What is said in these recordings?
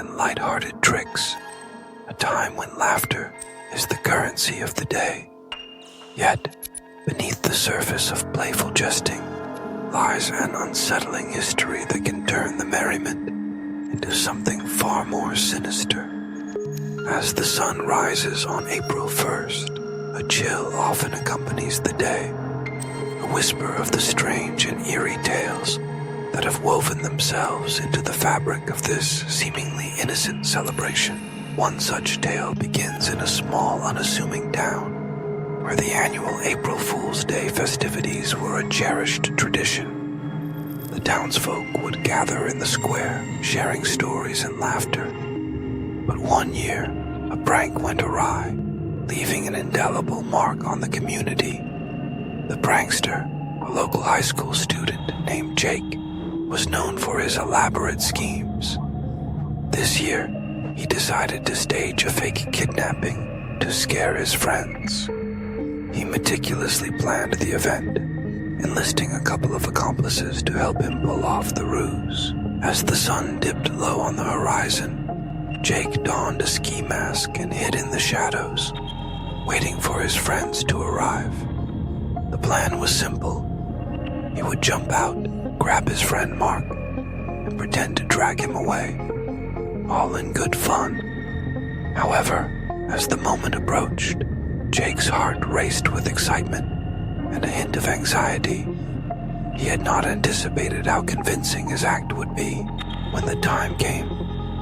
and light-hearted tricks, a time when laughter is the currency of the day. Yet, beneath the surface of playful jesting lies an unsettling history that can turn the merriment into something far more sinister. As the sun rises on April 1st, a chill often accompanies the day, a whisper of the strange and eerie tales that have woven themselves into the fabric of this seemingly innocent celebration. One such tale begins in a small, unassuming town, where the annual April Fool's Day festivities were a cherished tradition. The townsfolk would gather in the square, sharing stories and laughter. But one year, a prank went awry, leaving an indelible mark on the community. The prankster, a local high school student named Jake, was known for his elaborate schemes. This year, he decided to stage a fake kidnapping to scare his friends. He meticulously planned the event, enlisting a couple of accomplices to help him pull off the ruse. As the sun dipped low on the horizon, Jake donned a ski mask and hid in the shadows, waiting for his friends to arrive. The plan was simple. He would jump out, grab his friend Mark, and pretend to drag him away, all in good fun. However, as the moment approached, Jake's heart raced with excitement and a hint of anxiety. He had not anticipated how convincing his act would be. When the time came,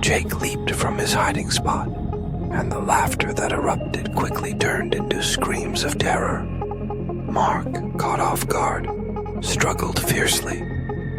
Jake leaped from his hiding spot, and the laughter that erupted quickly turned into screams of terror. Mark, caught off guard, struggled fiercely,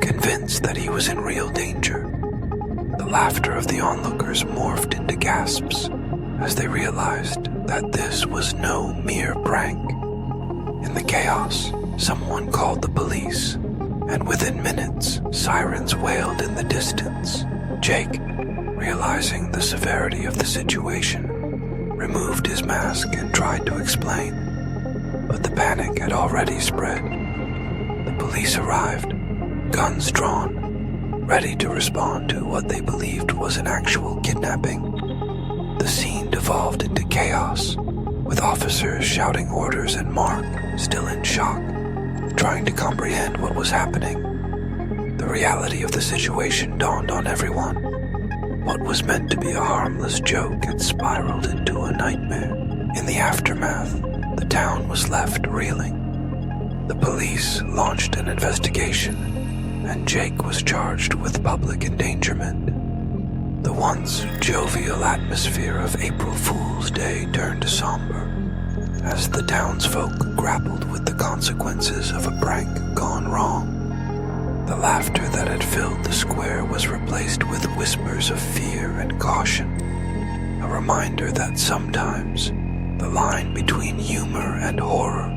convinced that he was in real danger. The laughter of the onlookers morphed into gasps as they realized that this was no mere prank. In the chaos, someone called the police, and within minutes, sirens wailed in the distance. Jake, realizing the severity of the situation, removed his mask and tried to explain, but the panic had already spread. The police arrived, guns drawn, ready to respond to what they believed was an actual kidnapping. The scene devolved into chaos, with officers shouting orders and Mark, still in shock, trying to comprehend what was happening. The reality of the situation dawned on everyone. What was meant to be a harmless joke had spiraled into a nightmare. In the aftermath, the town was left reeling. The police launched an investigation, and Jake was charged with public endangerment. The once jovial atmosphere of April Fool's Day turned somber as the townsfolk grappled with the consequences of a prank gone wrong. The laughter that had filled the square was replaced with whispers of fear and caution, a reminder that sometimes the line between humor and horror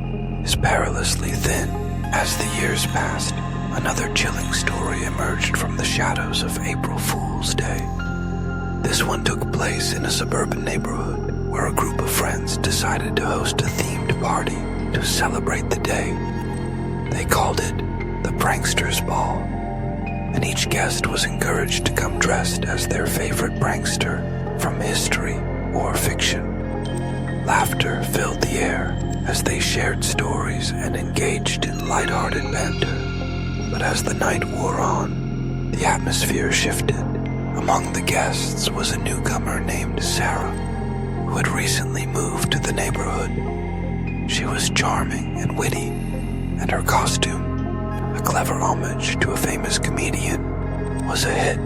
is perilously thin. As the years passed, another chilling story emerged from the shadows of April Fool's Day. This one took place in a suburban neighborhood where a group of friends decided to host a themed party to celebrate the day. They called it the Prankster's Ball, and each guest was encouraged to come dressed as their favorite prankster from history or fiction. Laughter filled the air as they shared stories and engaged in lighthearted banter. But as the night wore on, the atmosphere shifted. Among the guests was a newcomer named Sarah, who had recently moved to the neighborhood. She was charming and witty, and her costume, a clever homage to a famous comedian, was a hit.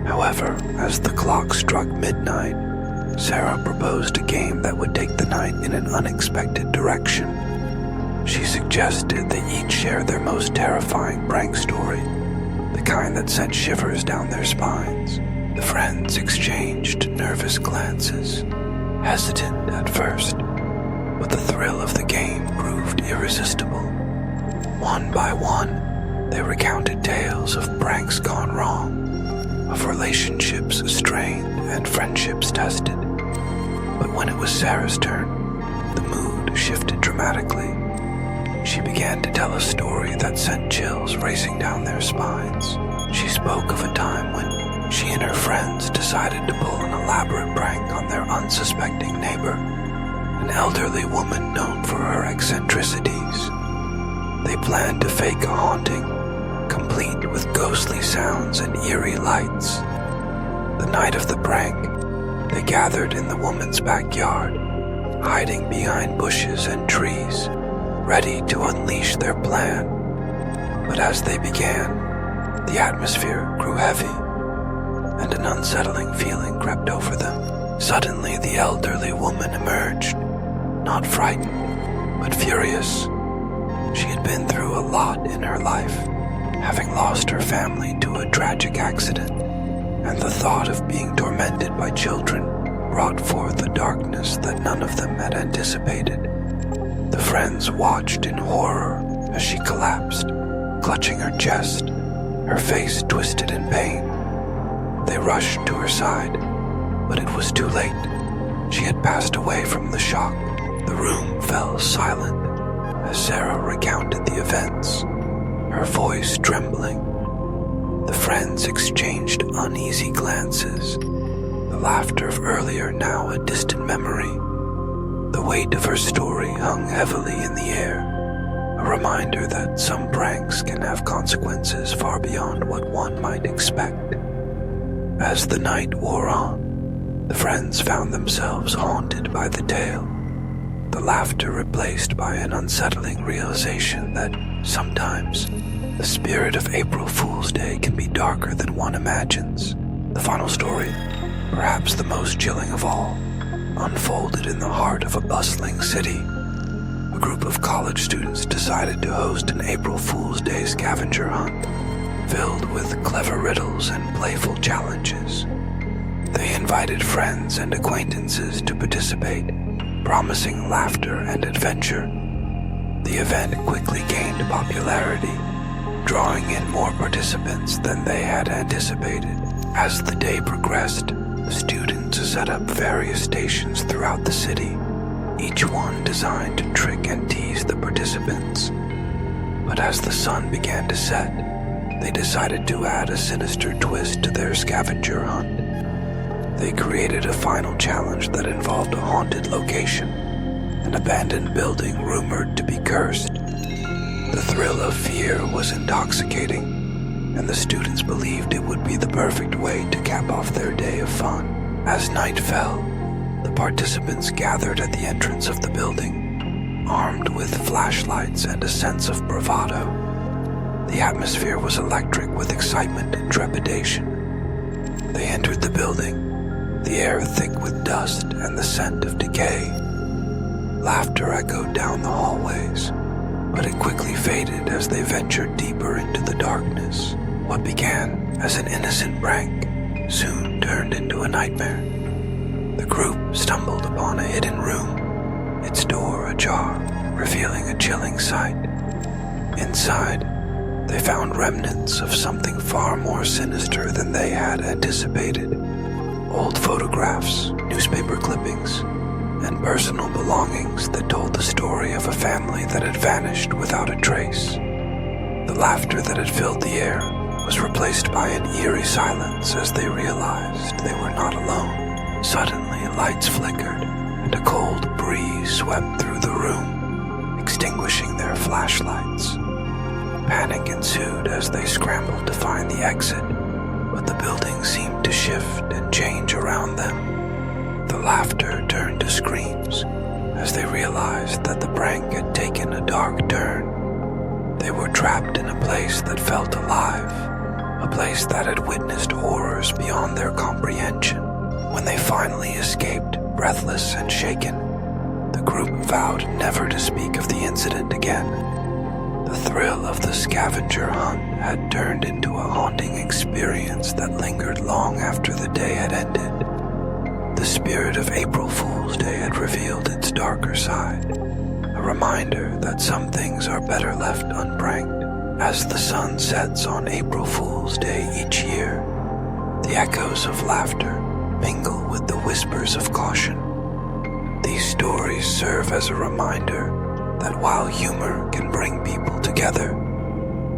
However, as the clock struck midnight, Sarah proposed a game that would take the night in an unexpected direction. She suggested they each share their most terrifying prank story, the kind that sent shivers down their spines. The friends exchanged nervous glances, hesitant at first, but the thrill of the game proved irresistible. One by one, they recounted tales of pranks gone wrong, of relationships strained and friendships tested. But when it was Sarah's turn, the mood shifted dramatically. She began to tell a story that sent chills racing down their spines. She spoke of a time when she and her friends decided to pull an elaborate prank on their unsuspecting neighbor, an elderly woman known for her eccentricities. They planned to fake a haunting, complete with ghostly sounds and eerie lights. The night of the prank, they gathered in the woman's backyard, hiding behind bushes and trees, ready to unleash their plan. But as they began, the atmosphere grew heavy, and an unsettling feeling crept over them. Suddenly, the elderly woman emerged, not frightened, but furious. She had been through a lot in her life, having lost her family to a tragic accident, and the thought of being tormented by children brought forth a darkness that none of them had anticipated. The friends watched in horror as she collapsed, clutching her chest, her face twisted in pain. They rushed to her side, but it was too late. She had passed away from the shock. The room fell silent as Sarah recounted the events, her voice trembling. The friends exchanged uneasy glances, the laughter of earlier now a distant memory. The weight of her story hung heavily in the air, a reminder that some pranks can have consequences far beyond what one might expect. As the night wore on, the friends found themselves haunted by the tale, the laughter replaced by an unsettling realization that sometimes the spirit of April Fool's Day can be darker than one imagines. The final story, perhaps the most chilling of all, unfolded in the heart of a bustling city. A group of college students decided to host an April Fool's Day scavenger hunt, filled with clever riddles and playful challenges. They invited friends and acquaintances to participate, promising laughter and adventure. The event quickly gained popularity, drawing in more participants than they had anticipated. As the day progressed, the students set up various stations throughout the city, each one designed to trick and tease the participants. But as the sun began to set, they decided to add a sinister twist to their scavenger hunt. They created a final challenge that involved a haunted location, an abandoned building rumored to be cursed. The thrill of fear was intoxicating, and the students believed it would be the perfect way to cap off their day of fun. As night fell, the participants gathered at the entrance of the building, armed with flashlights and a sense of bravado. The atmosphere was electric with excitement and trepidation. They entered the building, the air thick with dust and the scent of decay. Laughter echoed down the hallways, but it quickly faded as they ventured deeper into the darkness. What began as an innocent prank soon turned into a nightmare. The group stumbled upon a hidden room, its door ajar, revealing a chilling sight. Inside, they found remnants of something far more sinister than they had anticipated. Old photographs, newspaper clippings, and personal belongings that told the story of a family that had vanished without a trace. The laughter that had filled the air was replaced by an eerie silence as they realized they were not alone. Suddenly, lights flickered, and a cold breeze swept through the room, extinguishing their flashlights. Panic ensued as they scrambled to find the exit, but the building seemed to shift and change around them. The laughter turned to screams as they realized that the prank had taken a dark turn. They were trapped in a place that felt alive, a place that had witnessed horrors beyond their comprehension. When they finally escaped, breathless and shaken, the group vowed never to speak of the incident again. The thrill of the scavenger hunt had turned into a haunting experience that lingered long after the day had ended. The spirit of April Fool's Day had revealed its darker side, a reminder that some things are better left unpranked. As the sun sets on April Fool's Day each year, the echoes of laughter mingle with the whispers of caution. These stories serve as a reminder that while humor can bring people together,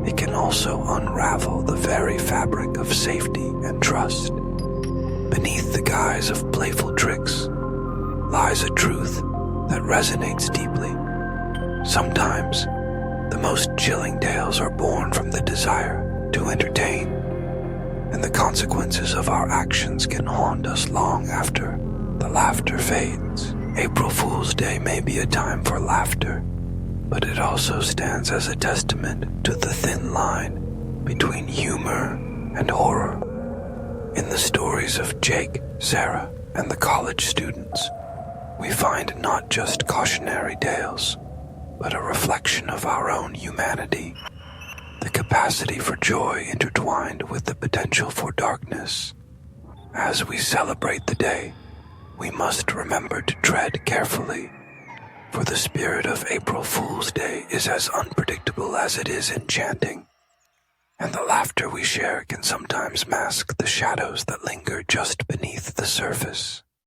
it can also unravel the very fabric of safety and trust. Beneath the guise of playful tricks lies a truth that resonates deeply. Sometimes, the most chilling tales are born from the desire to entertain, and the consequences of our actions can haunt us long after the laughter fades. April Fool's Day may be a time for laughter, but it also stands as a testament to the thin line between humor and horror. In the stories of Jake, Sarah, and the college students, we find not just cautionary tales, but a reflection of our own humanity, the capacity for joy intertwined with the potential for darkness. As we celebrate the day, we must remember to tread carefully, for the spirit of April Fool's Day is as unpredictable as it is enchanting, and the laughter we share can sometimes mask the shadows that linger just beneath the surface.